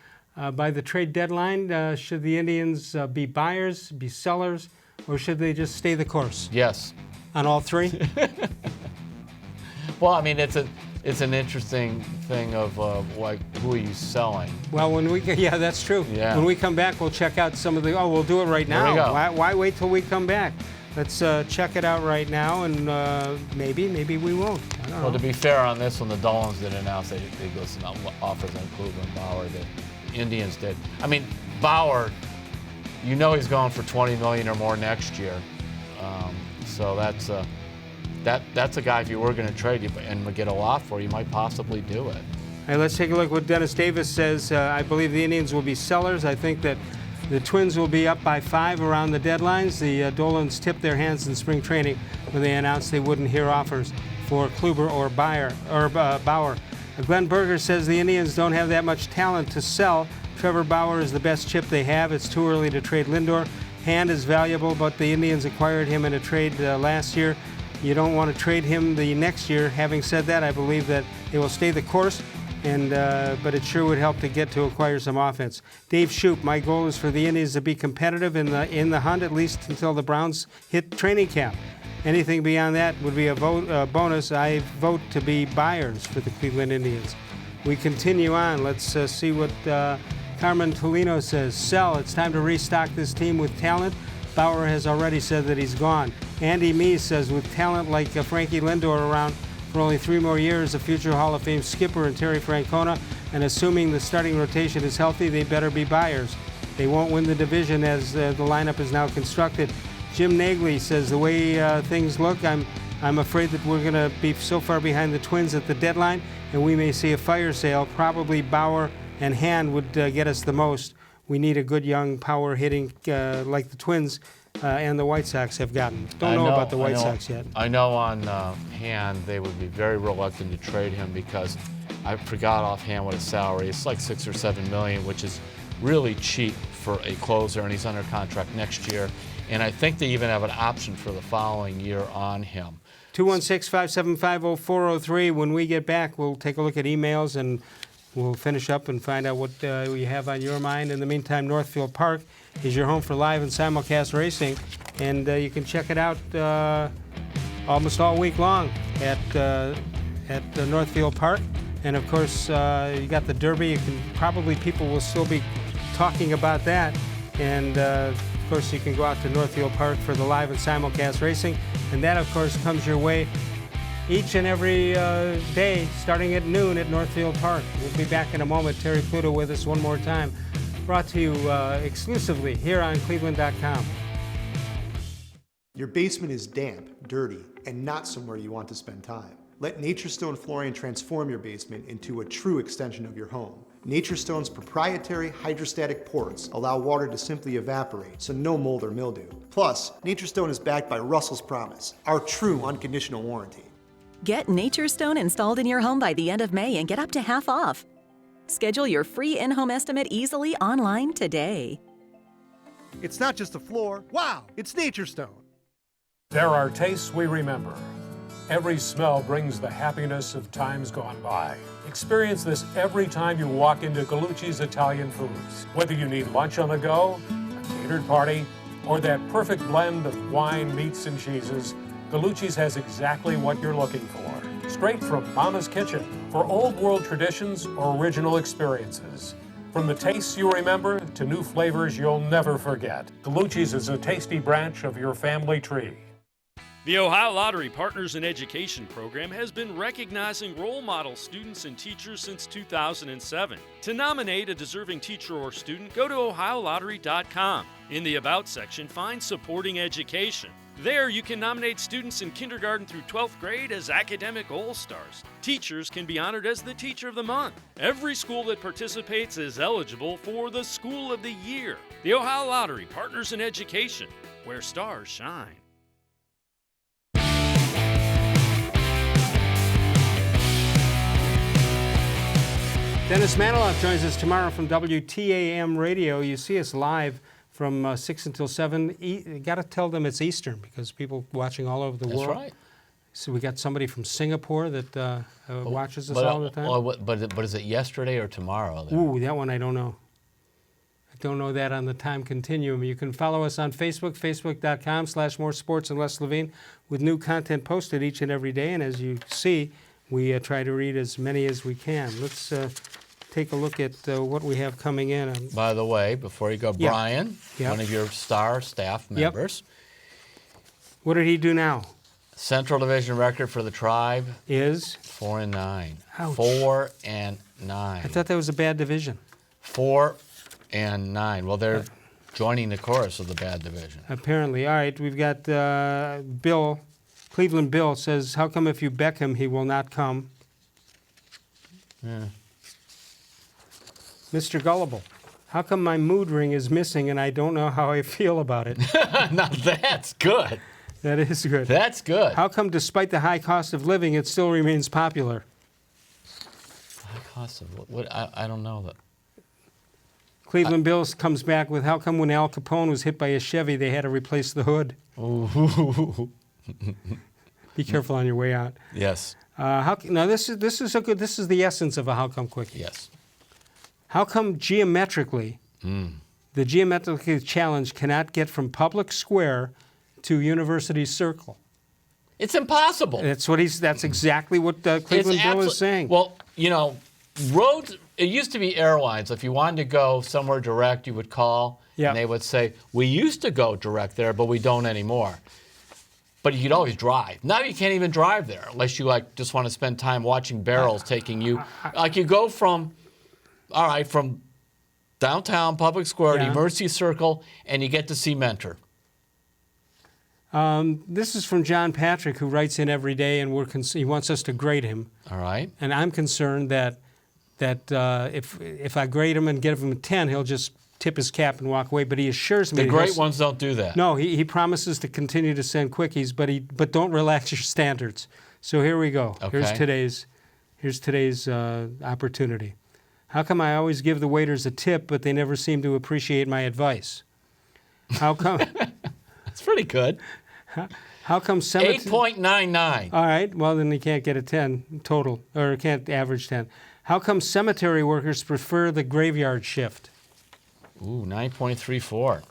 By the trade deadline, should the Indians be buyers, be sellers, or should they just stay the course? Yes. On all three? Well, I mean, it's an interesting thing of like, who are you selling? Well, yeah, that's true. Yeah. When we come back, we'll check out some of the. Oh, we'll do it right now. There we go. Why wait till we come back? Let's check it out right now, and maybe we won't. I don't know. Well, to be fair on this one, the Dolans did announce they got some offers on Cleveland Bauer that the Indians did. I mean, Bauer, you know he's going for $20 million or more next year. So that's a guy, if you were going to trade you and get a lot for, you might possibly do it. All right, let's take a look what Dennis Davis says. I believe the Indians will be sellers. I think that the Twins will be up by 5 around the deadlines. The Dolans tipped their hands in spring training when they announced they wouldn't hear offers for Kluber or Bauer. Glenn Berger says the Indians don't have that much talent to sell. Trevor Bauer is the best chip they have. It's too early to trade Lindor. Hand is valuable, but the Indians acquired him in a trade last year. You don't want to trade him the next year. Having said that, I believe that they will stay the course, but it sure would help to get to acquire some offense. Dave Shoup, my goal is for the Indians to be competitive in the hunt, at least until the Browns hit training camp. Anything beyond that would be a bonus. I vote to be buyers for the Cleveland Indians. We continue on. Let's see what Carmen Tolino says. Sell. It's time to restock this team with talent. Bauer has already said that he's gone. Andy Meese says with talent like Frankie Lindor around for only 3 more years, a future Hall of Fame skipper and Terry Francona, and assuming the starting rotation is healthy, they better be buyers. They won't win the division as the lineup is now constructed. Jim Nagley says the way things look, I'm afraid that we're going to be so far behind the Twins at the deadline, and we may see a fire sale. Probably Bauer and Hand would get us the most. We need a good young power hitting like the Twins and the White Sox have gotten. Don't know about the White Sox yet. I know on Hand they would be very reluctant to trade him because I forgot offhand what his salary is. It's like $6 or $7 million, which is really cheap for a closer, and he's under contract next year. And I think they even have an option for the following year on him. 216-575-0403. When we get back, we'll take a look at emails and we'll finish up and find out what you have on your mind. In the meantime, Northfield Park is your home for live and simulcast racing, and you can check it out almost all week long at Northfield Park. And of course, you got the Derby. People will still be talking about that. And of course, you can go out to Northfield Park for the live and simulcast racing, and that, of course, comes your way each and every day, starting at noon at Northfield Park. We'll be back in a moment. Terry-Pluto with us one more time. Brought to you exclusively here on cleveland.com. Your basement is damp, dirty, and not somewhere you want to spend time. Let Nature Stone Flooring transform your basement into a true extension of your home. Nature Stone's proprietary hydrostatic ports allow water to simply evaporate, so no mold or mildew. Plus, Nature Stone is backed by Russell's Promise, our true unconditional warranty. Get Nature Stone installed in your home by the end of May and get up to half off. Schedule your free in-home estimate easily online today. It's not just a floor. Wow, it's Nature Stone. There are tastes we remember. Every smell brings the happiness of times gone by. Experience this every time you walk into Gallucci's Italian Foods. Whether you need lunch on the go, a catered party, or that perfect blend of wine, meats, and cheeses, Gallucci's has exactly what you're looking for. Straight from Mama's Kitchen for old world traditions or original experiences. From the tastes you remember to new flavors you'll never forget, Gallucci's is a tasty branch of your family tree. The Ohio Lottery Partners in Education program has been recognizing role model students and teachers since 2007. To nominate a deserving teacher or student, go to ohiolottery.com. In the About section, find Supporting Education. There, you can nominate students in kindergarten through 12th grade as academic all-stars. Teachers can be honored as the Teacher of the Month. Every school that participates is eligible for the School of the Year. The Ohio Lottery Partners in Education, where stars shine. Dennis Maniloff joins us tomorrow from WTAM Radio. You see us live from 6 until 7. You got to tell them it's Eastern because people watching all over the world. That's right. So we got somebody from Singapore that watches us all the time. But is it yesterday or tomorrow? There? Ooh, that one I don't know. I don't know that on the time continuum. You can follow us on Facebook, facebook.com/more-sports-and-les-levine, with new content posted each and every day. And as you see, we try to read as many as we can. Let's take a look at what we have coming in. By the way, before you go, Brian, one of your star staff members. What did he do now? Central Division record for the Tribe is 4-9. Ouch. 4-9. I thought that was a bad division. 4-9. Well, they're joining the chorus of the bad division. Apparently. All right, we've got Bill. Cleveland Bill says, how come if you beck him, he will not come? Yeah. Mr. Gullible, how come my mood ring is missing and I don't know how I feel about it? Now that's good. That is good. That's good. How come despite the high cost of living, it still remains popular? High cost of what? I don't know that. Cleveland Bill comes back with, how come when Al Capone was hit by a Chevy, they had to replace the hood? Ooh. Be careful on your way out. Yes. Now this is so good. This is the essence of a how come quickie. Yes. How come geometrically, the geometrically challenge cannot get from Public Square to University Circle? It's impossible. That's exactly what Cleveland Bill is saying. Well, you know, roads. It used to be airlines. If you wanted to go somewhere direct, you would call, and they would say, "We used to go direct there, but we don't anymore." But you could always drive. Now you can't even drive there unless you just want to spend time watching barrels taking you. You go from downtown Public Square to University Circle, and you get to see Mentor. This is from John Patrick, who writes in every day, and he wants us to grade him. All right. And I'm concerned that if I grade him and give him a 10, he'll just tip his cap and walk away. But he assures me the great ones don't do that. No, he promises to continue to send quickies, but don't relax your standards. So here we go. Okay. Here's today's opportunity. How come I always give the waiters a tip, but they never seem to appreciate my advice? How come? That's pretty good. How come 8.99. All right. Well, then he can't get a 10 total, or can't average 10. How come cemetery workers prefer the graveyard shift? Ooh, 9.34.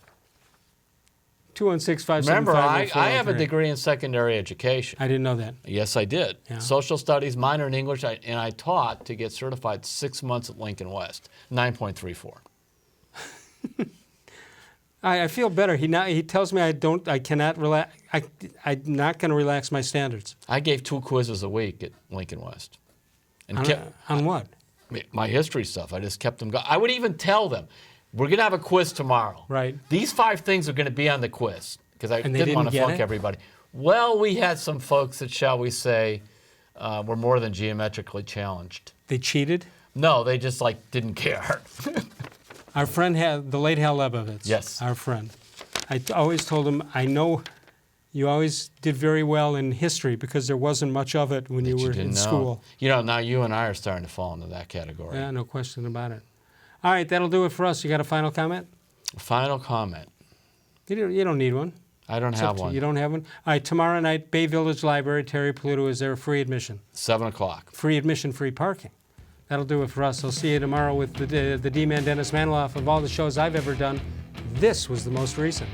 216-575. Remember, I have a degree in secondary education. I didn't know that. Yes, I did. Yeah. Social studies, minor in English, and I taught to get certified 6 months at Lincoln West. 9.34. I feel better. He tells me I cannot relax. I'm not going to relax my standards. I gave 2 quizzes a week at Lincoln West. And on what? My history stuff. I just kept them going. I would even tell them, we're going to have a quiz tomorrow. Right. These 5 things are going to be on the quiz because I didn't want to flunk everybody. Well, we had some folks that, shall we say, were more than geometrically challenged. They cheated? No, they just didn't care. Our friend had the late Hal Lebovitz. Yes. Our friend. I always told him, I know you always did very well in history because there wasn't much of it when you were in school. You know, now you and I are starting to fall into that category. Yeah, no question about it. All right, that'll do it for us. You got a final comment? Final comment. You don't need one. I don't have one. You don't have one? All right, tomorrow night, Bay Village Library, Terry-Pluto is there, free admission. 7 o'clock. Free admission, free parking. That'll do it for us. I'll see you tomorrow with the D-Man Dennis Maniloff. Of all the shows I've ever done, this was the most recent.